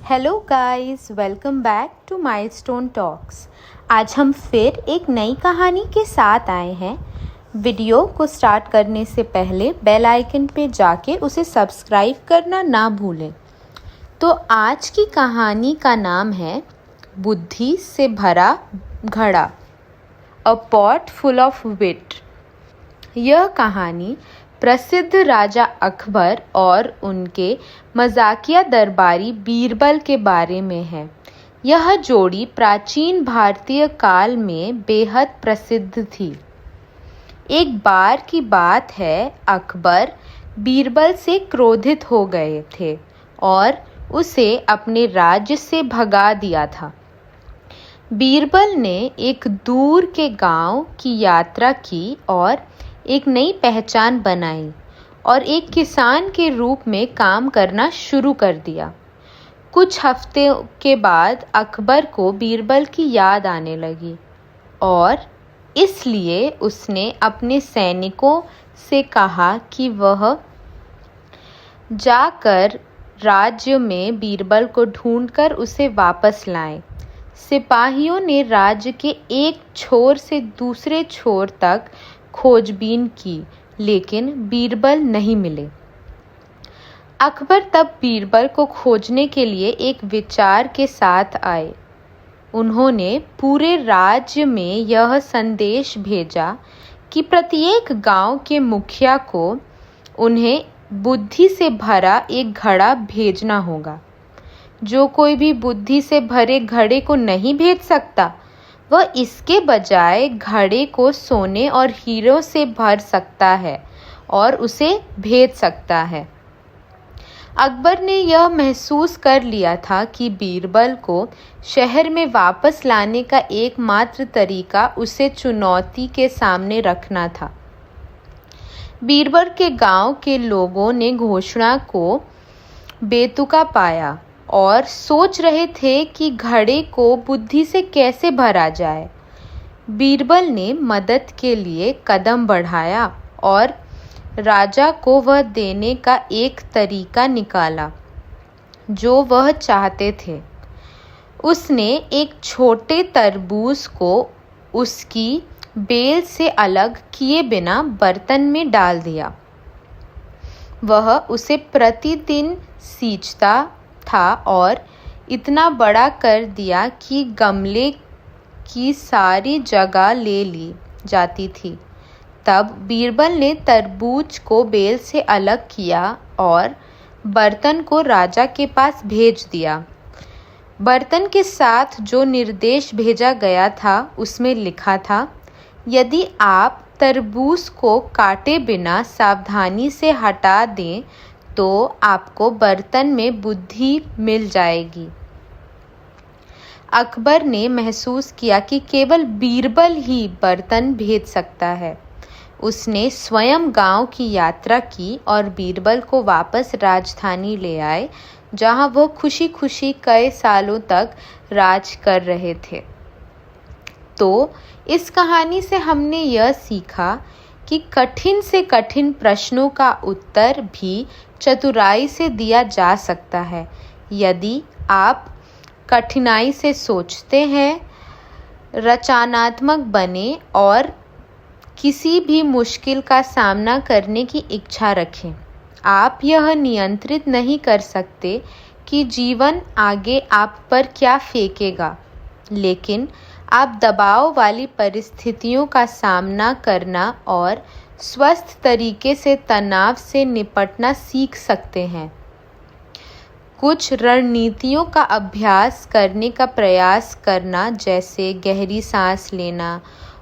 Hello guys, welcome back to Milestone Talks. आज हम फिर एक नई कहानी के साथ आए हैं। वीडियो को स्टार्ट करने से पहले बेल आइकन पे जाके उसे सब्सक्राइब करना ना भूलें। तो आज की कहानी का नाम है बुद्धि से भरा घड़ा, अ पॉट फुल ऑफ विट। यह कहानी प्रसिद्ध राजा अकबर और उनके मजाकिया दरबारी बीरबल के बारे में है। यह जोड़ी प्राचीन भारतीय काल में बेहद प्रसिद्ध थी। एक बार की बात है, अकबर बीरबल से क्रोधित हो गए थे और उसे अपने राज्य से भगा दिया था। बीरबल ने एक दूर के गांव की यात्रा की और एक नई पहचान बनाई और एक किसान के रूप में काम करना शुरू कर दिया। कुछ हफ्ते के बाद अकबर को बीरबल की याद आने लगी और इसलिए उसने अपने सैनिकों से कहा कि वह जाकर राज्य में बीरबल को ढूंढकर उसे वापस लाएं। सिपाहियों ने राज्य के एक छोर से दूसरे छोर तक खोजबीन की, लेकिन बीरबल नहीं मिले। अकबर तब बीरबल को खोजने के लिए एक विचार के साथ आए। उन्होंने पूरे राज्य में यह संदेश भेजा कि प्रत्येक गांव के मुखिया को उन्हें बुद्धि से भरा एक घड़ा भेजना होगा। जो कोई भी बुद्धि से भरे घड़े को नहीं भेज सकता, वह इसके बजाय घड़े को सोने और हीरों से भर सकता है और उसे भेज सकता है। अकबर ने यह महसूस कर लिया था कि बीरबल को शहर में वापस लाने का एकमात्र तरीका उसे चुनौती के सामने रखना था। बीरबल के गांव के लोगों ने घोषणा को बेतुका पाया और सोच रहे थे कि घड़े को बुद्धि से कैसे भरा जाए। बीरबल ने मदद के लिए कदम बढ़ाया और राजा को वह देने का एक तरीका निकाला जो वह चाहते थे। उसने एक छोटे तरबूज को उसकी बेल से अलग किए बिना बर्तन में डाल दिया। वह उसे प्रतिदिन सींचता था और इतना बड़ा कर दिया कि गमले की सारी जगह ले ली जाती थी। तब बीरबल ने तरबूज को बेल से अलग किया और बर्तन को राजा के पास भेज दिया। बर्तन के साथ जो निर्देश भेजा गया था उसमें लिखा था, यदि आप तरबूज को काटे बिना सावधानी से हटा दें तो आपको बर्तन में बुद्धि मिल जाएगी। अकबर ने महसूस किया कि केवल बीरबल ही बर्तन भेज सकता है। उसने स्वयं गांव की यात्रा की और बीरबल को वापस राजधानी ले आए, जहां वह खुशी खुशी कई सालों तक राज कर रहे थे। तो इस कहानी से हमने यह सीखा कि कठिन से कठिन प्रश्नों का उत्तर भी चतुराई से दिया जा सकता है। यदि आप कठिनाई से सोचते हैं, रचनात्मक बने और किसी भी मुश्किल का सामना करने की इच्छा रखें। आप यह नियंत्रित नहीं कर सकते कि जीवन आगे आप पर क्या फेंकेगा, लेकिन आप दबाव वाली परिस्थितियों का सामना करना और स्वस्थ तरीके से तनाव से निपटना सीख सकते हैं। कुछ रणनीतियों का अभ्यास करने का प्रयास करना, जैसे गहरी सांस लेना,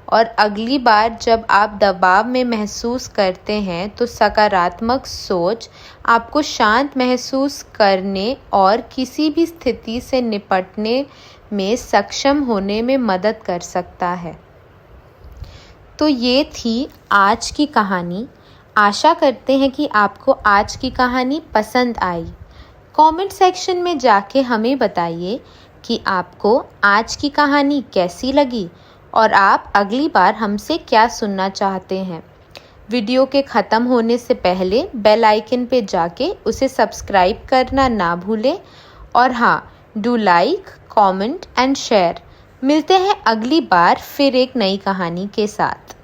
और अगली बार जब आप दबाव में महसूस करते हैं तो सकारात्मक सोच आपको शांत महसूस करने और किसी भी स्थिति से निपटने में सक्षम होने में मदद कर सकता है। तो ये थी आज की कहानी। आशा करते हैं कि आपको आज की कहानी पसंद आई। कमेंट सेक्शन में जाके हमें बताइए कि आपको आज की कहानी कैसी लगी और आप अगली बार हमसे क्या सुनना चाहते हैं। वीडियो के ख़त्म होने से पहले बेल आइकन पे जाके उसे सब्सक्राइब करना ना भूलें और हाँ, do like, comment and share. मिलते हैं अगली बार फिर एक नई कहानी के साथ।